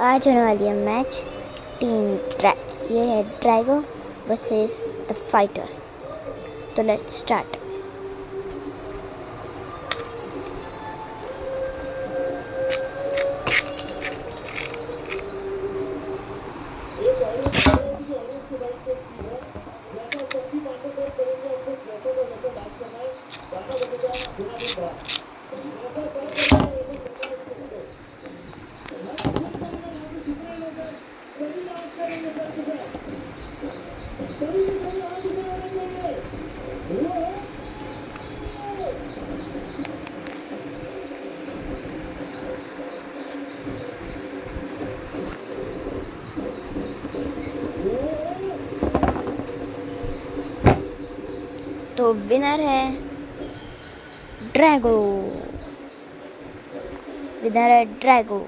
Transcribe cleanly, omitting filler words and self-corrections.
आज होने वाली है मैच ये है ड्रैगो वर्सेस द फाइटर। तो लेट्स स्टार्ट। तो विनर है ड्रैगो।